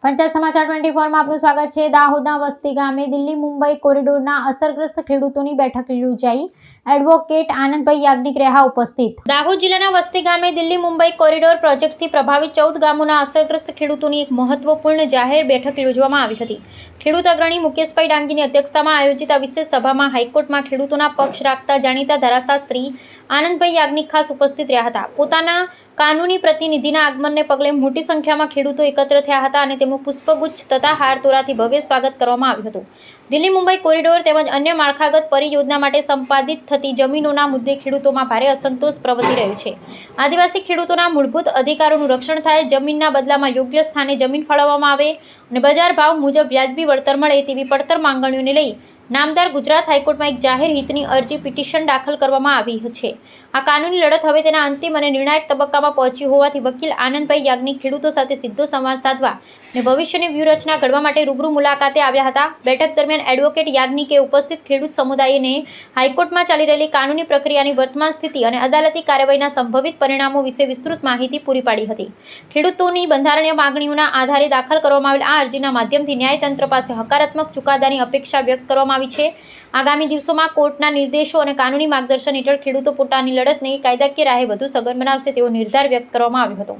પંચાયત સમાચાર 24 માં આપનું સ્વાગત છે। દાહોદના વસ્તી ગામે દિલ્હી મુંબઈ કોરિડોરના અસરગ્રસ્ત ખેડૂતોની બેઠક યોજાઈ। એડવોકેટ આનંદભાઈ યાજ્ઞિક રહ્યા ઉપસ્થિત। દાહોદ જિલ્લાના વસ્તી ગામે દિલ્હી મુંબઈ કોરિડોર પ્રોજેક્ટથી પ્રભાવિત 14 ગામોના અસરગ્રસ્ત ખેડૂતોની એક મહત્વપૂર્ણ જાહેર બેઠક યોજવામાં આવી હતી। ખેડૂત અગ્રણી મુકેશભાઈ ડાંગીની અધ્યક્ષતામાં આયોજિત આ વિશેષ સભામાં હાઈકોર્ટમાં ખેડૂતોના પક્ષ રાખતા જાણીતા ધારાશાસ્ત્રી આનંદભાઈ યાજ્ઞિક ખાસ ઉપસ્થિત રહ્યા હતા। પોતાના કાનૂની પ્રતિનિધિના આગમનને પગલે મોટી સંખ્યામાં ખેડૂતો એકત્ર થયા હતા અને તેમનું પુષ્પગુચ્છ તથા હારતોરાથી ભવ્ય સ્વાગત કરવામાં આવ્યું હતું। દિલ્હી મુંબઈ કોરિડોર તેમજ અન્ય માળખાગત પરિયોજના માટે સંપાદિત થતી જમીનોના મુદ્દે ખેડૂતોમાં ભારે અસંતોષ પ્રવર્તી રહ્યો છે। આદિવાસી ખેડૂતોના મૂળભૂત અધિકારોનું રક્ષણ થાય, જમીનના બદલામાં યોગ્ય સ્થાને જમીન ફાળવવામાં આવે અને બજાર ભાવ મુજબ વ્યાજબી વળતર મળે તેવી પડતર માંગણીઓને લઈ નામદાર ગુજરાત હાઈકોર્ટમાં એક જાહેર હિતની અરજી પિટિશન દાખલ કરવામાં આવી છે। આ કાનૂની લડત હવે તેના અંતિમ અને નિર્ણાયક તબક્કામાં પહોંચી હોવાથી વકીલ આનંદભાઈ યાજ્ઞિક ખેડૂતો સાથે સીધો સંવાદ સાધવા અને ભવિષ્યની વ્યૂહરચના ઘડવા માટે રૂબરૂ મુલાકાતે આવ્યા હતા। બેઠક દરમિયાન એડવોકેટ યાજ્ઞિકે ઉપસ્થિત ખેડૂત સમુદાયને હાઈકોર્ટમાં ચાલી રહેલી કાનૂની પ્રક્રિયાની વર્તમાન સ્થિતિ અને અદાલતી કાર્યવાહીના સંભવિત પરિણામો વિશે વિસ્તૃત માહિતી પૂરી પાડી હતી। ખેડૂતોની બંધારણીય માંગણીઓના આધારે દાખલ કરવામાં આવેલ આ અરજીના માધ્યમથી ન્યાયતંત્ર પાસે હકારાત્મક ચુકાદાની અપેક્ષા વ્યક્ત કરવામાં આવી છે। આગામી દિવસોમાં કોર્ટના નિર્દેશો અને કાનૂની માર્ગદર્શન હેઠળ ખેડૂતો પોતાની લડતને કાયદાકીય રાહે વધુ સઘન બનાવશે તેવો નિર્ધાર વ્યક્ત કરવામાં આવ્યો હતો।